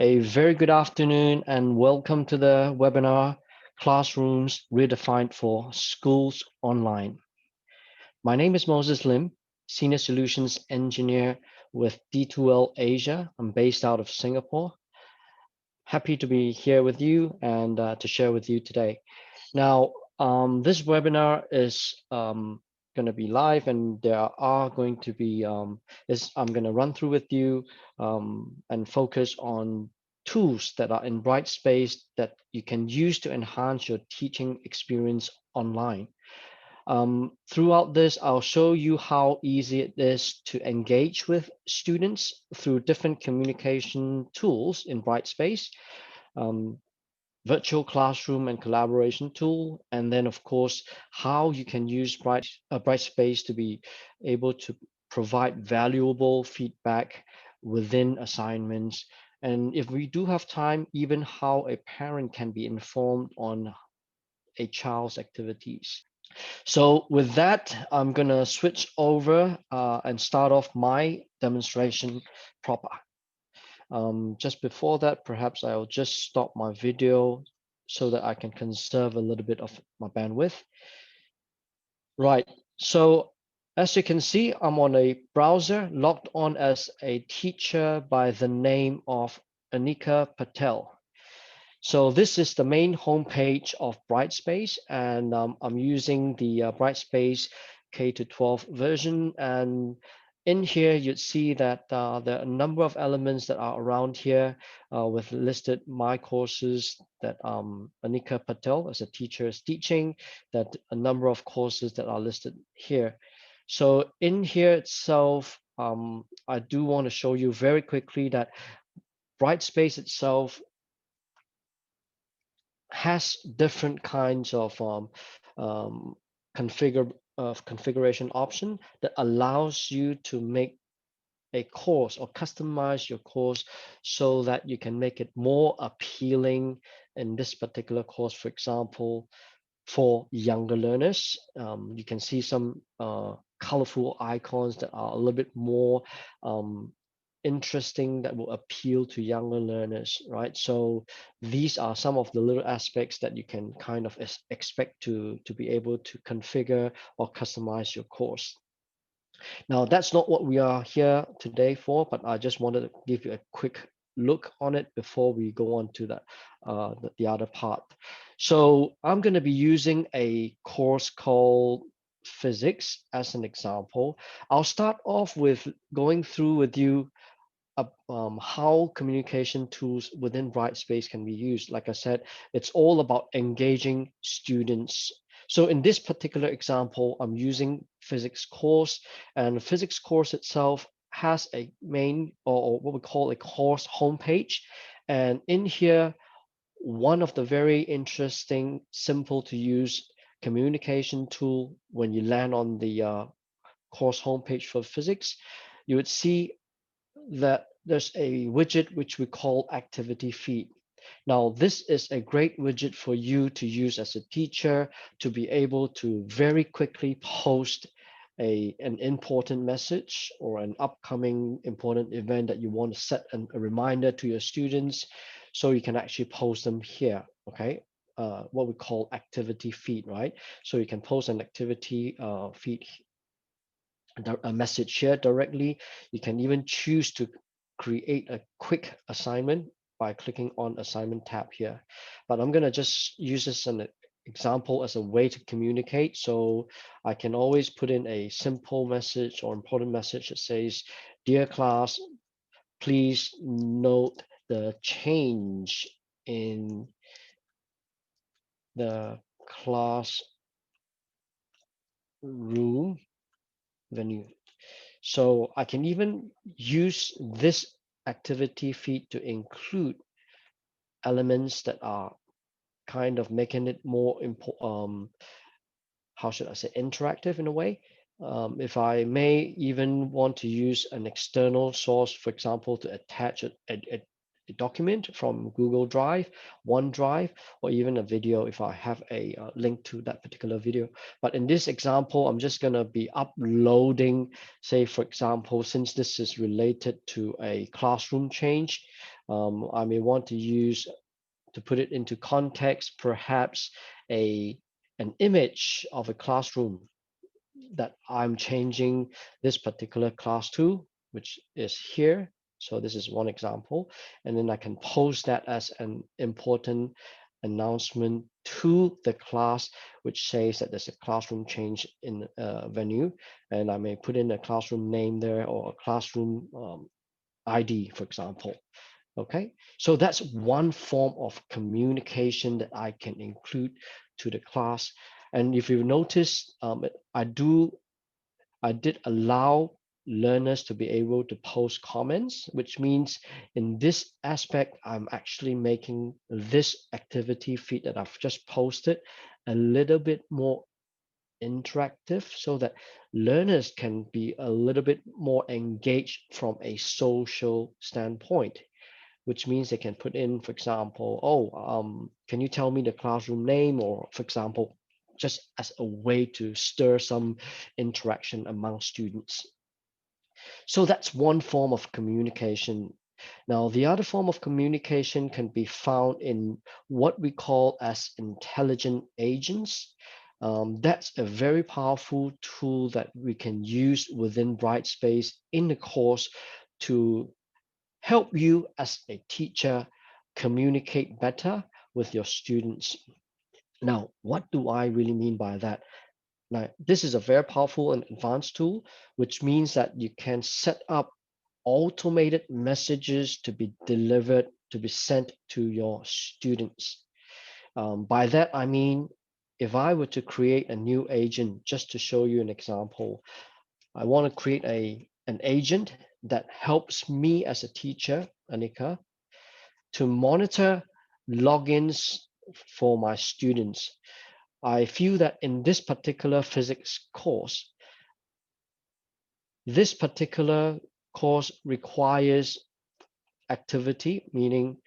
A very good afternoon and welcome to the webinar Classrooms Redefined for Schools Online. My name is Moses Lim, Senior Solutions Engineer with D2L Asia. I'm based out of Singapore. Happy to be here with you and to share with you today. Now, this webinar is going to be live, and there are going to be I'm going to run through with you and focus on tools that are in Brightspace that you can use to enhance your teaching experience online. Throughout this, I'll show you how easy it is to engage with students through different communication tools in Brightspace. Um, Virtual classroom and collaboration tool, and then of course how you can use Brightspace to be able to provide valuable feedback within assignments, and if we do have time, even how a parent can be informed on a child's activities. So with that, I'm gonna switch over and start off my demonstration proper. Just before that, perhaps I'll just stop my video so that I can conserve a little bit of my bandwidth. Right, so as you can see, I'm on a browser logged on as a teacher by the name of Anika Patel. So this is the main homepage of Brightspace, and I'm using the Brightspace K-12 version. And in here, you'd see that there are a number of elements that are around here with listed my courses that Anika Patel as a teacher is teaching, that a number of courses that are listed here. So in here itself, I do want to show you very quickly that Brightspace itself has different kinds of um, configuration option that allows you to make a course or customize your course so that you can make it more appealing in this particular course. For example, for younger learners, you can see some colorful icons that are a little bit more interesting, that will appeal to younger learners, right? So these are some of the little aspects that you can kind of expect to be able to configure or customize your course. Now, that's not what we are here today for, but I just wanted to give you a quick look on it before we go on to the other part. So I'm going to be using a course called Physics as an example. I'll start off with going through with you how communication tools within Brightspace can be used. Like I said, it's all about engaging students. So in this particular example, I'm using physics course, and the physics course itself has a main or what we call a course homepage. And in here, one of the very interesting, simple to use communication tool when you land on the course homepage for physics, you would see that there's a widget which we call activity feed. Now, this is a great widget for you to use as a teacher to be able to very quickly post an important message or an upcoming important event that you want to set a reminder to your students, so you can actually post them here, okay? What we call activity feed, right? So you can post an activity feed, a message here directly. You can even choose to create a quick assignment by clicking on assignment tab here. But I'm going to just use this as an example as a way to communicate. So I can always put in a simple message or important message that says, "Dear class, please note the change in the class room venue." So I can even use this activity feed to include elements that are kind of making it more how should I say, interactive in a way. If I may even want to use an external source, for example, to attach a document from Google Drive, OneDrive, or even a video if I have a link to that particular video. But in this example, I'm just going to be uploading, say, for example, since this is related to a classroom change, I may want to use, to put it into context, perhaps a an image of a classroom that I'm changing this particular class to, which is here. So this is one example. And then I can post that as an important announcement to the class, which says that there's a classroom change in venue. And I may put in a classroom name there, or a classroom ID, for example. Okay, so that's one form of communication that I can include to the class. And if you notice, I did allow learners to be able to post comments, which means in this aspect, I'm actually making this activity feed that I've just posted a little bit more interactive, so that learners can be a little bit more engaged from a social standpoint, which means they can put in, for example, can you tell me the classroom name? Or, for example, just as a way to stir some interaction among students. So that's one form of communication. Now, the other form of communication can be found in what we call as intelligent agents. That's a very powerful tool that we can use within Brightspace in the course to help you as a teacher communicate better with your students. Now, what do I really mean by that? Now, this is a very powerful and advanced tool, which means that you can set up automated messages to be delivered, to be sent to your students. By that, I mean, if I were to create a new agent, just to show you an example, I want to create an agent that helps me as a teacher, Anika, to monitor logins for my students. I feel that in this particular physics course, this particular course requires activity, meaning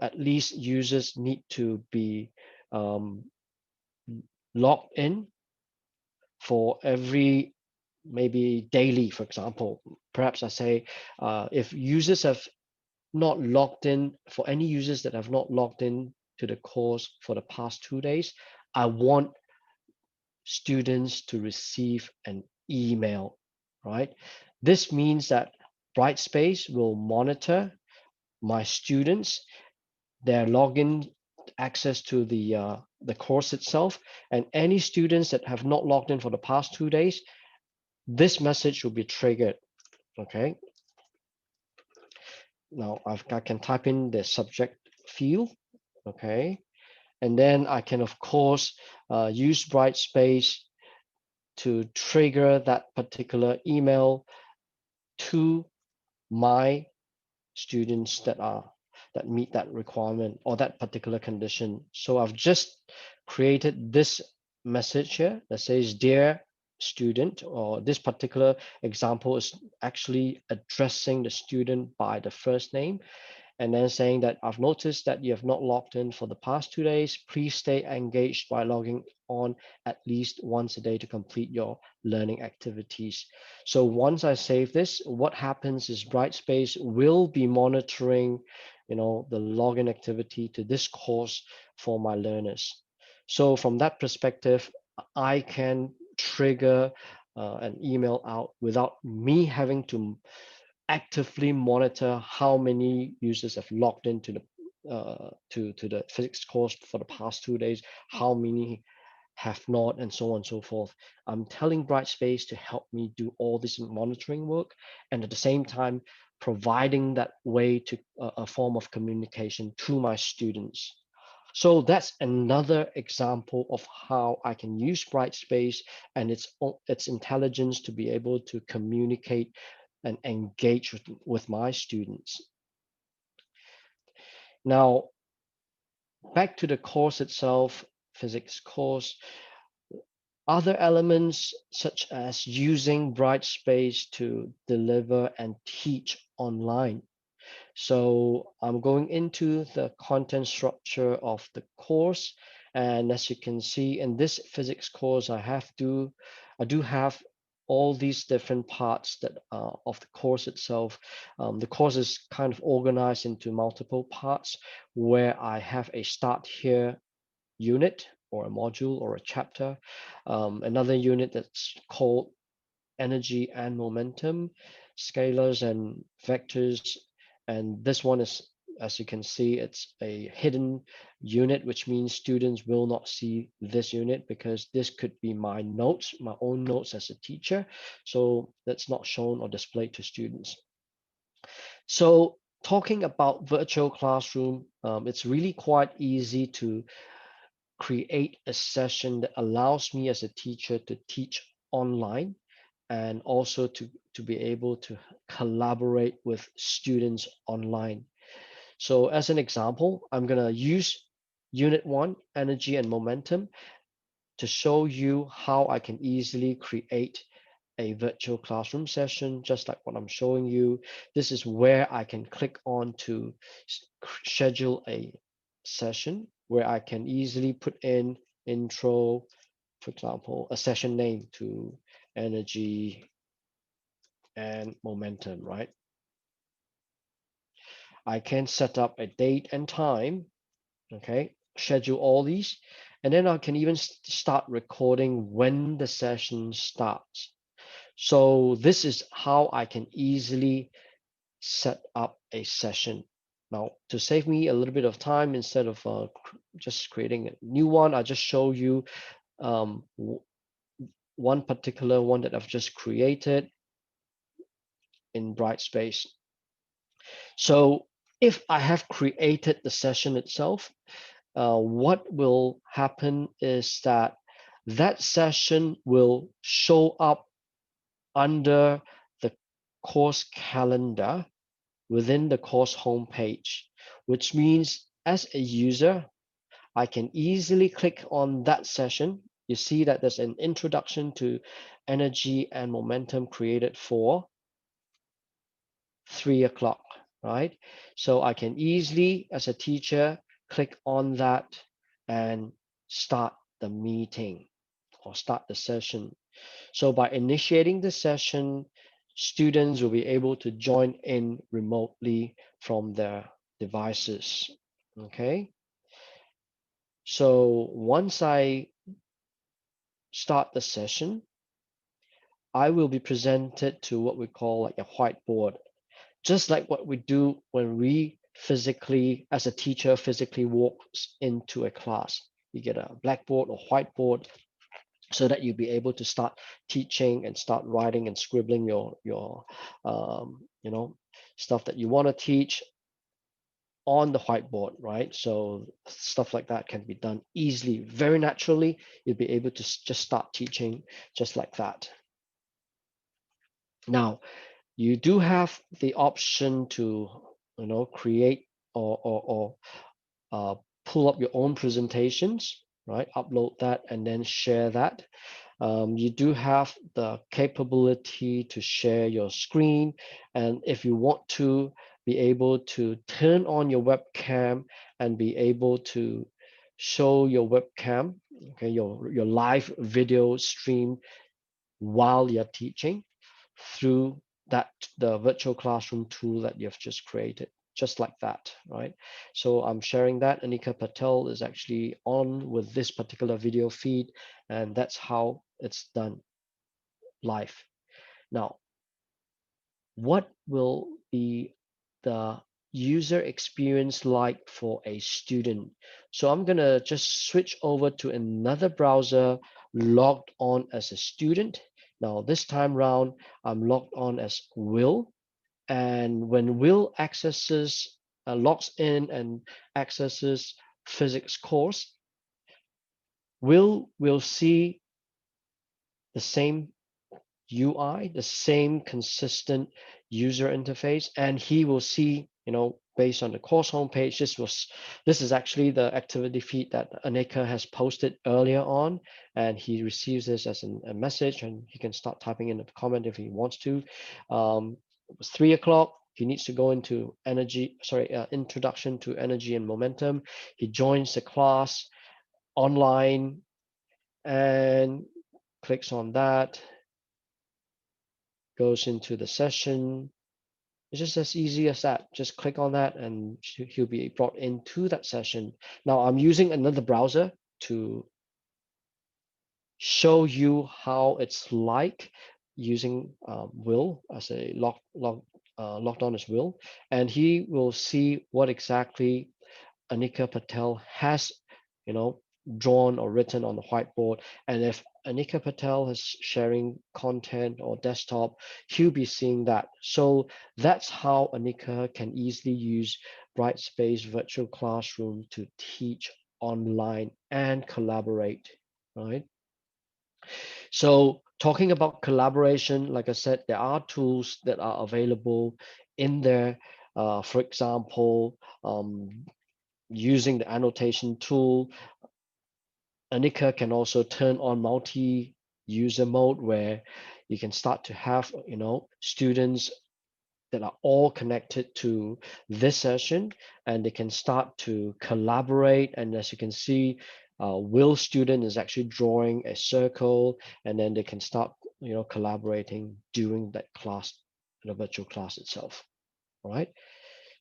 at least users need to be um, logged in for every, maybe daily, for example. Perhaps I say if users have not logged in, for any users that have not logged in to the course for the past 2 days, I want students to receive an email, right? This means that Brightspace will monitor my students, their login access to the course itself, and any students that have not logged in for the past 2 days, this message will be triggered. Okay. Now I can type in the subject field. Okay. And then I can, of course, use Brightspace to trigger that particular email to my students that meet that requirement or that particular condition. So I've just created this message here that says, "Dear student," or this particular example is actually addressing the student by the first name, and then saying that I've noticed that you have not logged in for the past 2 days. Please stay engaged by logging on at least once a day to complete your learning activities. So once I save this, what happens is Brightspace will be monitoring, the login activity to this course for my learners. So from that perspective, I can trigger an email out without me having to actively monitor how many users have logged into to the physics course for the past 2 days, how many have not, and so on and so forth. I'm telling Brightspace to help me do all this monitoring work, and at the same time providing that way to a form of communication to my students. So that's another example of how I can use Brightspace and its intelligence to be able to communicate and engage with my students. Now, back to the course itself, physics course, other elements such as using Brightspace to deliver and teach online. So I'm going into the content structure of the course. And as you can see in this physics course, I do have all these different parts that of the course itself. The course is kind of organized into multiple parts where I have a start here unit or a module or a chapter, another unit that's called energy and momentum, scalars and vectors. And this one is, as you can see, it's a hidden unit, which means students will not see this unit because this could be my notes, my own notes as a teacher. So that's not shown or displayed to students. So talking about virtual classroom, it's really quite easy to create a session that allows me as a teacher to teach online and also to be able to collaborate with students online. So as an example, I'm going to use Unit 1, Energy and Momentum, to show you how I can easily create a virtual classroom session, just like what I'm showing you. This is where I can click on to schedule a session where I can easily put in intro, for example, a session name to energy and momentum, right? I can set up a date and time, okay, schedule all these, and then I can even start recording when the session starts. So this is how I can easily set up a session. Now, to save me a little bit of time, instead of just creating a new one, I just show you um, one particular one that I've just created in Brightspace. So if I have created the session itself, what will happen is that that session will show up under the course calendar within the course homepage, which means as a user, I can easily click on that session. You see that there's an introduction to energy and momentum created for 3 o'clock, right? So I can easily, as a teacher, click on that and start the meeting or start the session. So by initiating the session, students will be able to join in remotely from their devices. Okay. So once I start the session, I will be presented to what we call like a whiteboard, just like what we do when we physically, as a teacher, physically walks into a class. You get a blackboard or whiteboard so that you'll be able to start teaching and start writing and scribbling your stuff that you want to teach on the whiteboard, right? So stuff like that can be done easily, very naturally. You'll be able to just start teaching just like that. Now, you do have the option to create or pull up your own presentations, right? Upload that and then share that. You do have the capability to share your screen, and if you want to be able to turn on your webcam and be able to show your webcam, okay, your live video stream while you're teaching through the virtual classroom tool that you've just created, just like that, right? So I'm sharing that. Anika Patel is actually on with this particular video feed, and that's how it's done live. Now, what will be the user experience like for a student? So I'm gonna just switch over to another browser logged on as a student. Now this time round, I'm logged on as Will. And when Will logs in and accesses physics course, will see the same UI, the same consistent user interface, and he will see, based on the course homepage, this is actually the activity feed that Anika has posted earlier on, and he receives this as a message, and he can start typing in a comment if he wants to. It was 3 o'clock. He needs to go into introduction to energy and momentum. He joins the class online and clicks on that. goes into the session. It's just as easy as that. Just click on that and he'll be brought into that session. Now I'm using another browser to show you how it's like using Will as a logged on as Will, and he will see what exactly Anika Patel has, you know, drawn or written on the whiteboard. And if Anika Patel is sharing content or desktop, he'll be seeing that. So that's how Anika can easily use Brightspace Virtual Classroom to teach online and collaborate, right? So talking about collaboration, like I said, there are tools that are available in there. For example, using the annotation tool, Anika can also turn on multi-user mode where you can start to have, students that are all connected to this session, and they can start to collaborate. And as you can see, Will student is actually drawing a circle, and then they can start, collaborating during that class, the virtual class itself. All right.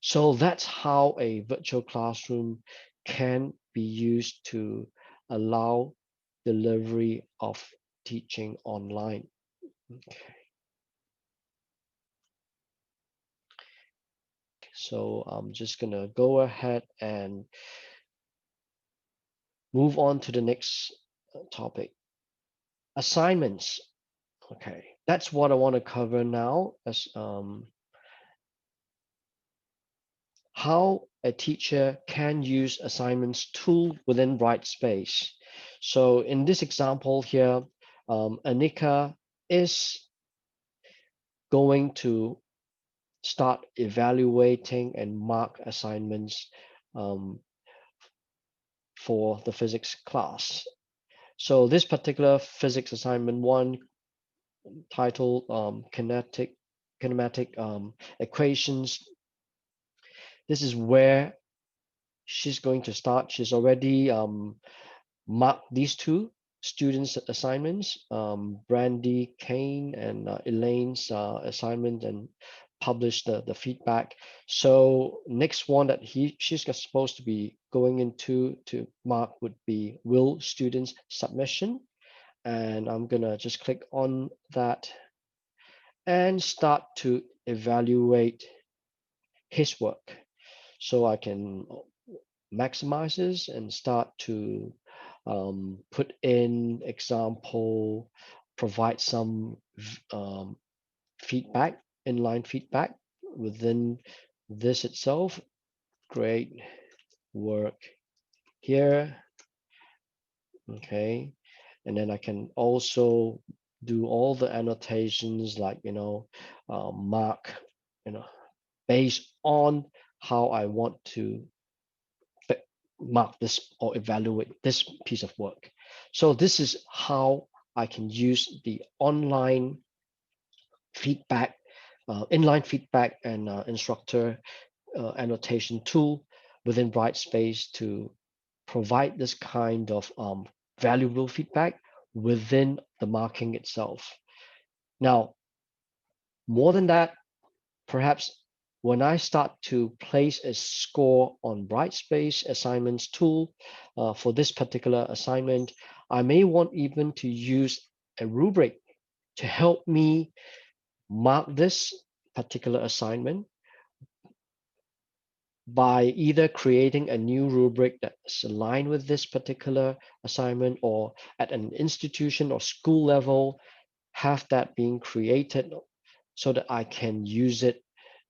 So that's how a virtual classroom can be used to allow delivery of teaching online. Okay. So I'm just gonna go ahead and move on to the next topic. Assignments. Okay, that's what I want to cover now, as how a teacher can use assignments tool within Brightspace. So in this example here, Anika is going to start evaluating and mark assignments um, for the physics class. So this particular physics assignment one, titled kinematic equations, this is where she's going to start. She's already marked these two students' assignments, Brandy Kane and Elaine's assignment, and published the feedback. So next one that she's supposed to be going into to mark would be Will students' submission. And I'm gonna just click on that and start to evaluate his work. So I can maximize this and start to put in example, provide some feedback, inline feedback within this itself. Great work here. Okay. And then I can also do all the annotations like, mark, based on how I want to mark this or evaluate this piece of work. So this is how I can use the online feedback, inline feedback and instructor annotation tool within Brightspace to provide this kind of valuable feedback within the marking itself. Now, more than that, perhaps when I start to place a score on Brightspace assignments tool for this particular assignment, I may want even to use a rubric to help me mark this particular assignment by either creating a new rubric that's aligned with this particular assignment, or at an institution or school level, have that being created so that I can use it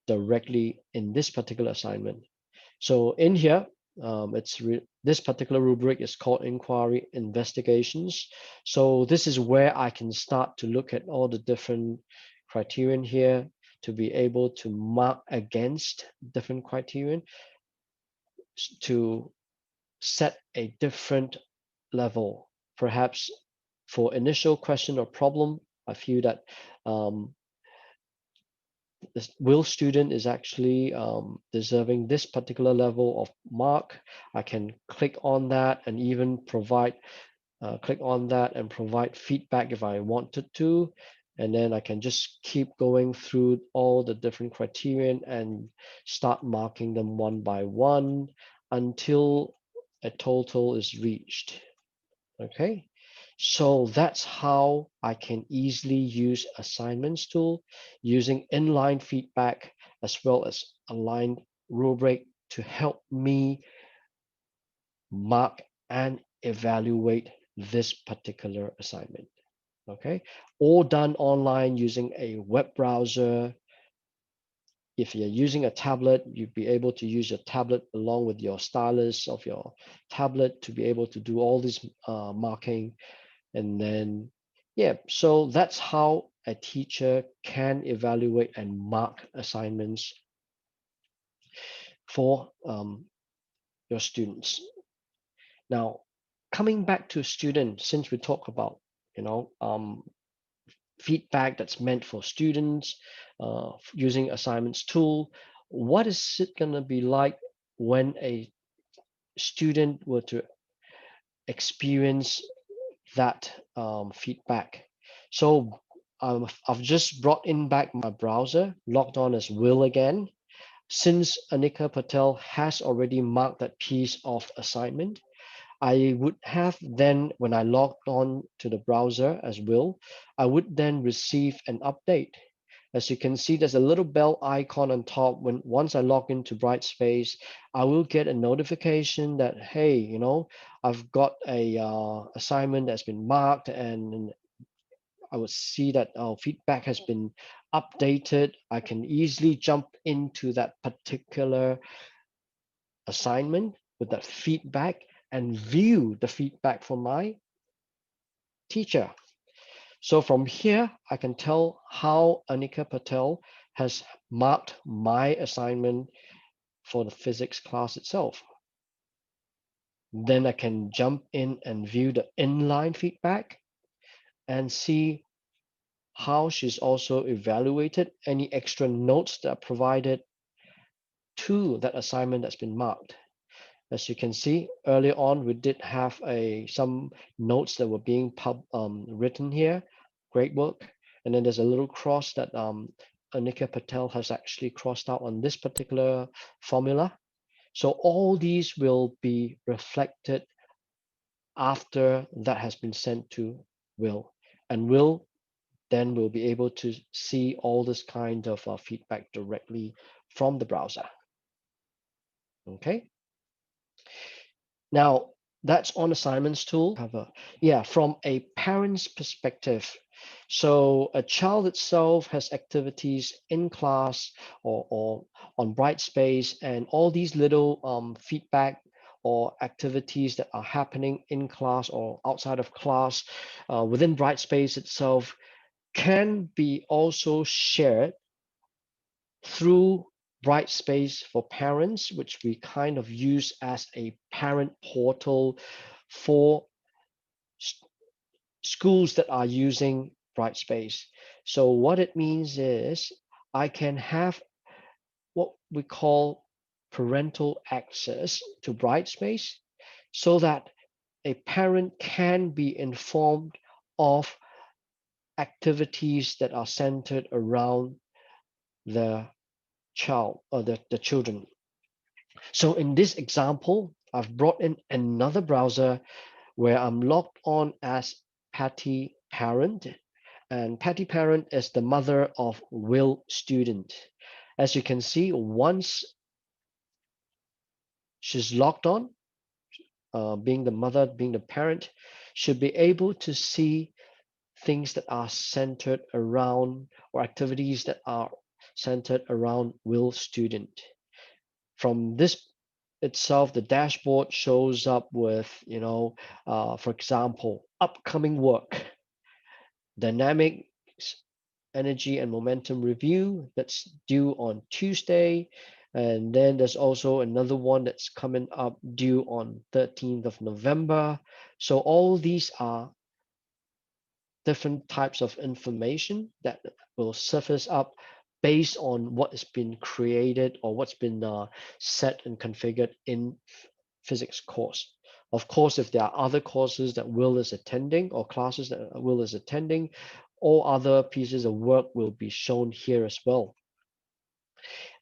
directly in this particular assignment. So in here, this particular rubric is called inquiry investigations. So this is where I can start to look at all the different criterion here to be able to mark against different criterion to set a different level. Perhaps for initial question or problem, I feel that this Will student is actually deserving this particular level of mark. I can click on that and even provide click on that and provide feedback if I wanted to. And then I can just keep going through all the different criterion and start marking them one by one until a total is reached. Okay, so that's how I can easily use assignments tool using inline feedback as well as aligned rubric to help me mark and evaluate this particular assignment. Okay, all done online using a web browser. If you're using a tablet, you'd be able to use your tablet along with your stylus of your tablet to be able to do all this marking. And then, yeah, so that's how a teacher can evaluate and mark assignments for your students. Now, coming back to students, since we talk about, you know, feedback that's meant for students using assignments tool, what is it going to be like when a student were to experience that feedback? So I've just brought in back my browser, logged on as Will again. Since Anika Patel has already marked that piece of assignment, I would have then, when I logged on to the browser as Will, I would then receive an update. As you can see, there's a little bell icon on top. When once I log into Brightspace, I will get a notification that, hey, I've got a assignment that's been marked, and I would see that our feedback has been updated. I can easily jump into that particular assignment with that feedback and view the feedback from my teacher. So from here, I can tell how Anika Patel has marked my assignment for the physics class itself. Then I can jump in and view the inline feedback and see how she's also evaluated any extra notes that are provided to that assignment that's been marked. As you can see, earlier on, we did have some notes that were being written here. Great work. And then there's a little cross that Anika Patel has actually crossed out on this particular formula. So all these will be reflected after that has been sent to Will. And Will then will be able to see all this kind of feedback directly from the browser. Okay. Now, that's on assignments tool cover. Yeah, from a parent's perspective. So a child itself has activities in class or on Brightspace, and all these little feedback or activities that are happening in class or outside of class within Brightspace itself can be also shared through Brightspace for Parents, which we kind of use as a parent portal for schools that are using Brightspace. So what it means is I can have what we call parental access to Brightspace so that a parent can be informed of activities that are centered around the child or the children. So in this example, I've brought in another browser where I'm logged on as Patty Parent. And Patty Parent is the mother of Will Student. As you can see, once she's logged on, being the mother, being the parent, should be able to see things that are centered around or activities that are centered around Will Student. From this itself, the dashboard shows up with, for example, upcoming work, dynamic energy and momentum review that's due on Tuesday. And then there's also another one that's coming up due on 13th of November. So all these are different types of information that will surface up based on what has been created or what's been set and configured in physics course. Of course, if there are other courses that Will is attending or classes that Will is attending, all other pieces of work will be shown here as well.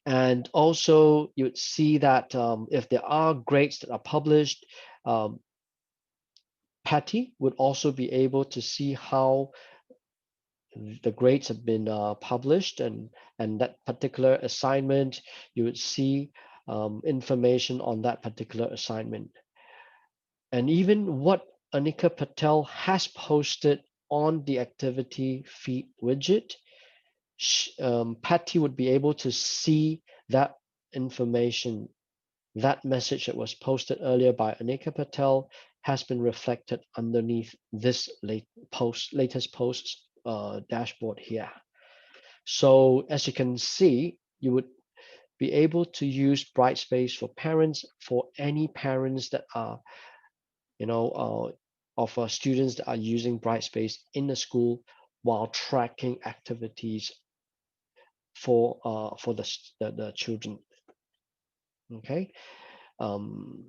And also you'd see that if there are grades that are published, um, Patty would also be able to see how the grades have been published, and that particular assignment, you would see information on that particular assignment. And even what Anika Patel has posted on the activity feed widget, Patty would be able to see that information. That message that was posted earlier by Anika Patel has been reflected underneath this latest post dashboard here. So as you can see, you would be able to use Brightspace for parents, for any parents that are, of students that are using Brightspace in the school while tracking activities for the children. Okay. Um,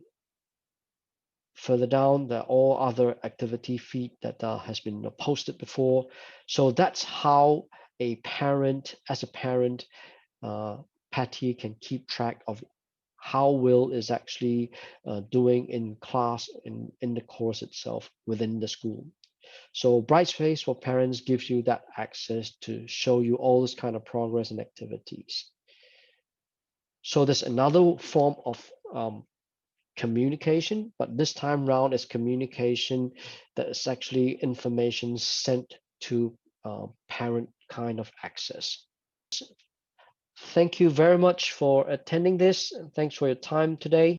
Further down, there are all other activity feed that has been posted before. So that's how as a parent, Patty can keep track of how Will is actually doing in class, in the course itself within the school. So Brightspace for Parents gives you that access to show you all this kind of progress and activities. So there's another form of communication, but this time round is communication that is actually information sent to parent kind of access. Thank you very much for attending this, and thanks for your time today.